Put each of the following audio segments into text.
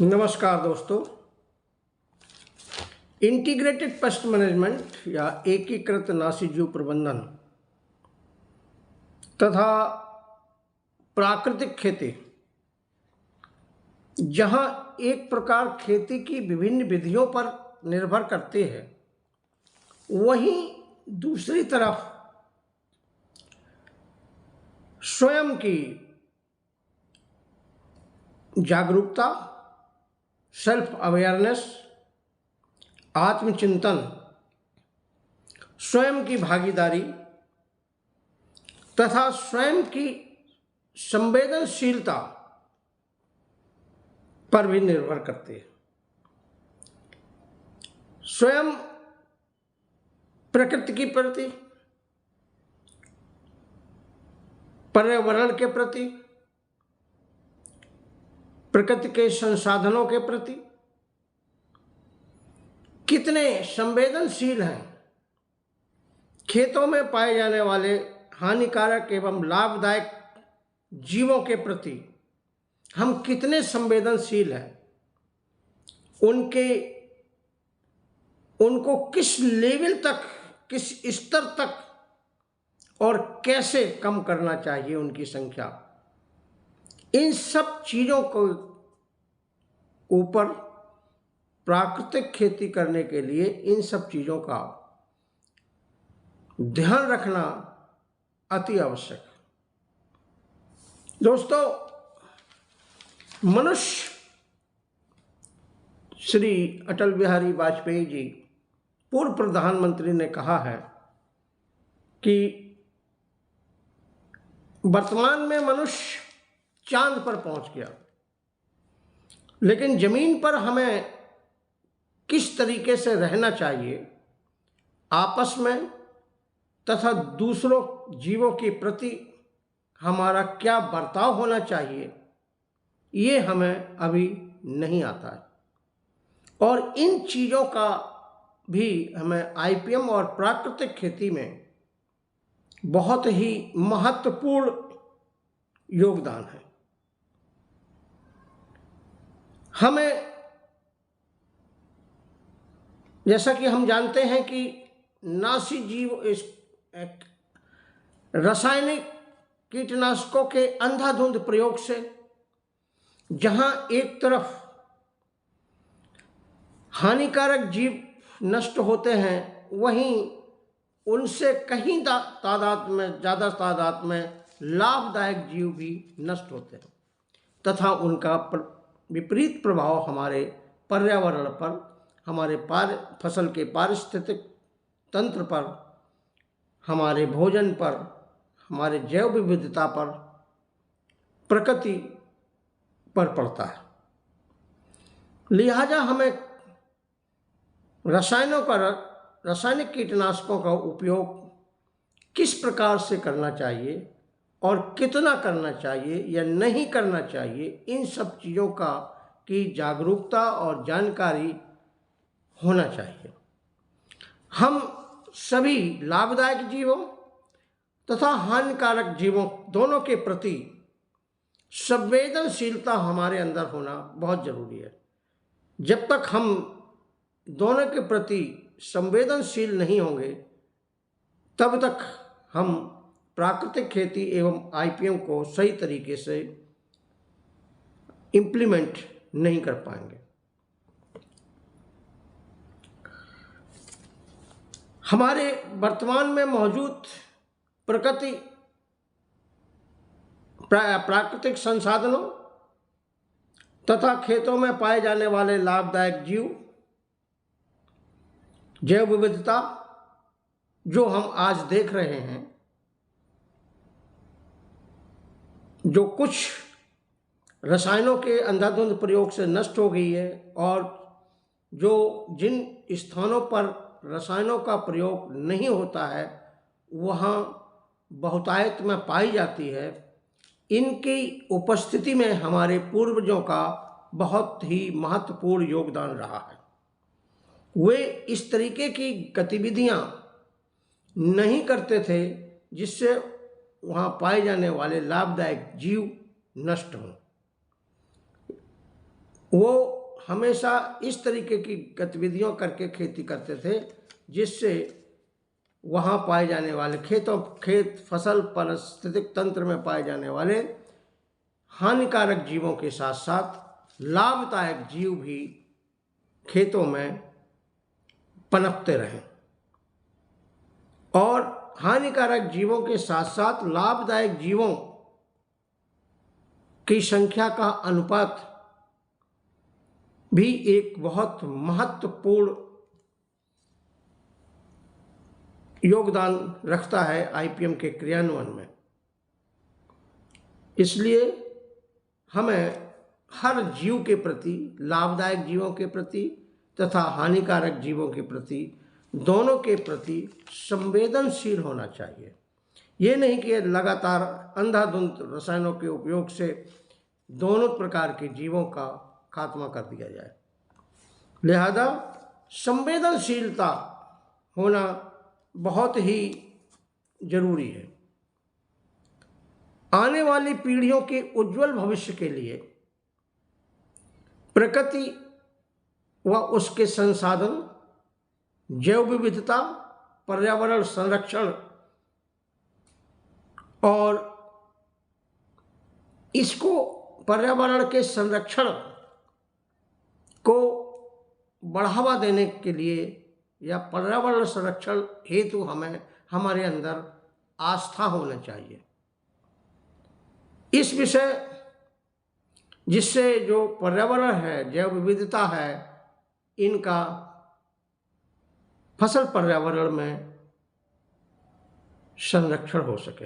नमस्कार दोस्तों। Integrated pest management या एकीकृत नाशीजीव प्रबंधन तथा प्राकृतिक खेती, जहां एक प्रकार खेती की विभिन्न विधियों पर निर्भर करते हैं, वहीं दूसरी तरफ स्वयं की जागरूकता, सेल्फ अवेयरनेस, आत्मचिंतन, स्वयं की भागीदारी तथा स्वयं की संवेदनशीलता पर भी निर्भर करते हैं। स्वयं प्रकृति के प्रति, पर्यावरण के प्रति, प्रकृति के संसाधनों के प्रति कितने संवेदनशील हैं, खेतों में पाए जाने वाले हानिकारक एवं लाभदायक जीवों के प्रति हम कितने संवेदनशील हैं, उनको किस लेवल तक, किस स्तर तक और कैसे कम करना चाहिए उनकी संख्या, इन सब चीज़ों को ऊपर प्राकृतिक खेती करने के लिए इन सब चीज़ों का ध्यान रखना अति आवश्यक। दोस्तों, मनुष्य श्री अटल बिहारी वाजपेयी जी, पूर्व प्रधानमंत्री, ने कहा है कि वर्तमान में मनुष्य चांद पर पहुंच गया, लेकिन जमीन पर हमें किस तरीके से रहना चाहिए, आपस में तथा दूसरों जीवों के प्रति हमारा क्या बर्ताव होना चाहिए, ये हमें अभी नहीं आता है। और इन चीज़ों का भी हमें आईपीएम और प्राकृतिक खेती में बहुत ही महत्वपूर्ण योगदान है। हमें, जैसा कि हम जानते हैं कि नाशीजीव रासायनिक कीटनाशकों के अंधाधुंध प्रयोग से जहां एक तरफ हानिकारक जीव नष्ट होते हैं, वहीं उनसे कहीं ज़्यादा तादाद में लाभदायक जीव भी नष्ट होते हैं तथा उनका विपरीत प्रभाव हमारे पर्यावरण पर, हमारे फसल के पारिस्थितिक तंत्र पर, हमारे भोजन पर, हमारे जैव विविधता पर, प्रकृति पर पड़ता है। लिहाजा हमें रासायनिक कीटनाशकों का उपयोग किस प्रकार से करना चाहिए और कितना करना चाहिए या नहीं करना चाहिए, इन सब चीज़ों की जागरूकता और जानकारी होना चाहिए। हम सभी लाभदायक जीवों तथा हानिकारक जीवों दोनों के प्रति संवेदनशीलता हमारे अंदर होना बहुत जरूरी है। जब तक हम दोनों के प्रति संवेदनशील नहीं होंगे, तब तक हम प्राकृतिक खेती एवं आईपीएम को सही तरीके से इम्प्लीमेंट नहीं कर पाएंगे। हमारे वर्तमान में मौजूद प्राकृतिक संसाधनों तथा खेतों में पाए जाने वाले लाभदायक जीव, जैव विविधता जो हम आज देख रहे हैं, जो कुछ रसायनों के अंधाधुंध प्रयोग से नष्ट हो गई है और जो जिन स्थानों पर रसायनों का प्रयोग नहीं होता है वहाँ बहुतायत में पाई जाती है, इनकी उपस्थिति में हमारे पूर्वजों का बहुत ही महत्वपूर्ण योगदान रहा है। वे इस तरीके की गतिविधियाँ नहीं करते थे जिससे वहाँ पाए जाने वाले लाभदायक जीव नष्ट हों। वो हमेशा इस तरीके की गतिविधियों करके खेती करते थे जिससे वहाँ पाए जाने वाले खेत फसल पारिस्थितिक तंत्र में पाए जाने वाले हानिकारक जीवों के साथ साथ लाभदायक जीव भी खेतों में पनपते रहें और हानिकारक जीवों के साथ साथ लाभदायक जीवों की संख्या का अनुपात भी एक बहुत महत्वपूर्ण योगदान रखता है आईपीएम के क्रियान्वयन में। इसलिए हमें हर जीव के प्रति, लाभदायक जीवों के प्रति तथा हानिकारक जीवों के प्रति, दोनों के प्रति संवेदनशील होना चाहिए। ये नहीं कि लगातार अंधाधुंध रसायनों के उपयोग से दोनों प्रकार के जीवों का खात्मा कर दिया जाए। लिहाजा संवेदनशीलता होना बहुत ही जरूरी है। आने वाली पीढ़ियों के उज्जवल भविष्य के लिए प्रकृति व उसके संसाधन, जैव विविधता, पर्यावरण संरक्षण और इसको पर्यावरण के संरक्षण को बढ़ावा देने के लिए या पर्यावरण संरक्षण हेतु हमें हमारे अंदर आस्था होना चाहिए। इस विषय जिससे जो पर्यावरण है, जैव विविधता है, इनका फसल पर्यावरण में संरक्षण हो सके।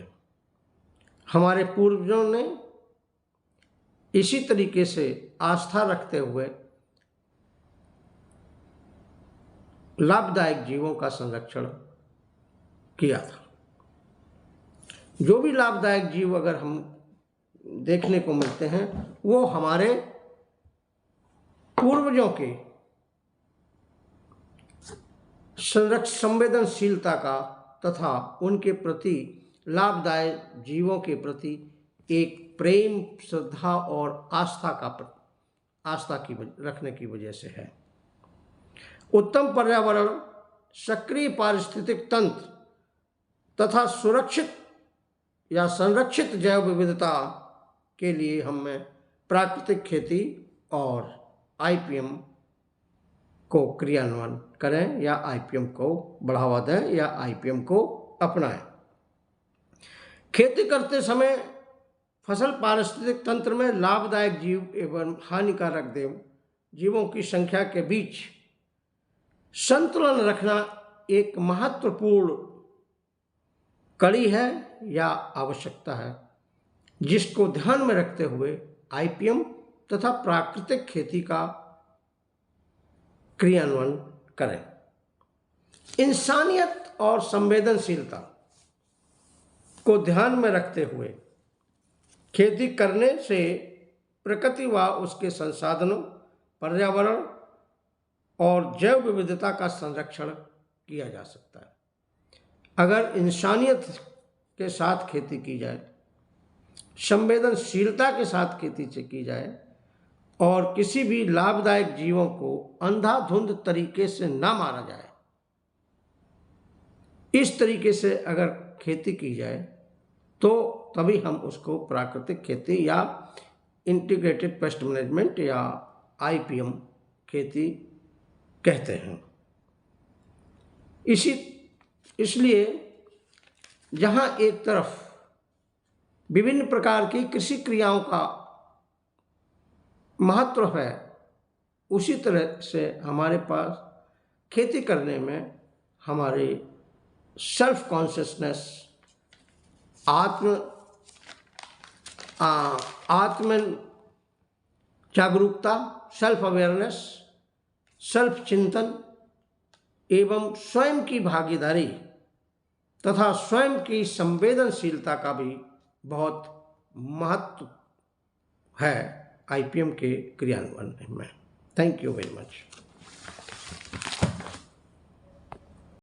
हमारे पूर्वजों ने इसी तरीके से आस्था रखते हुए लाभदायक जीवों का संरक्षण किया था। जो भी लाभदायक जीव अगर हम देखने को मिलते हैं वो हमारे पूर्वजों के संवेदनशीलता का तथा उनके प्रति, लाभदायक जीवों के प्रति एक प्रेम, श्रद्धा और आस्था की रखने की वजह से है। उत्तम पर्यावरण, सक्रिय पारिस्थितिक तंत्र तथा सुरक्षित या संरक्षित जैव विविधता के लिए हमें प्राकृतिक खेती और आईपीएम को क्रियान्वयन करें या आईपीएम को बढ़ावा दें या आईपीएम को अपनाएं। खेती करते समय फसल पारिस्थितिक तंत्र में लाभदायक जीव एवं हानिकारक जीवों की संख्या के बीच संतुलन रखना एक महत्वपूर्ण कड़ी है या आवश्यकता है, जिसको ध्यान में रखते हुए आईपीएम तथा प्राकृतिक खेती का क्रियान्वयन करें। इंसानियत और संवेदनशीलता को ध्यान में रखते हुए खेती करने से प्रकृति व उसके संसाधनों, पर्यावरण और जैव विविधता का संरक्षण किया जा सकता है। अगर इंसानियत के साथ खेती की जाए, संवेदनशीलता के साथ खेती की जाए और किसी भी लाभदायक जीवों को अंधाधुंध तरीके से ना मारा जाए, इस तरीके से अगर खेती की जाए तो तभी हम उसको प्राकृतिक खेती या इंटीग्रेटेड पेस्ट मैनेजमेंट या आईपीएम खेती कहते हैं। इसलिए जहाँ एक तरफ विभिन्न प्रकार की कृषि क्रियाओं का महत्व है, उसी तरह से हमारे पास खेती करने में हमारे सेल्फ कॉन्शियसनेस, आत्म जागरूकता, सेल्फ अवेयरनेस, सेल्फ चिंतन एवं स्वयं की भागीदारी तथा स्वयं की संवेदनशीलता का भी बहुत महत्व है आईपीएम के क्रियान्वयन में। Thank you very much.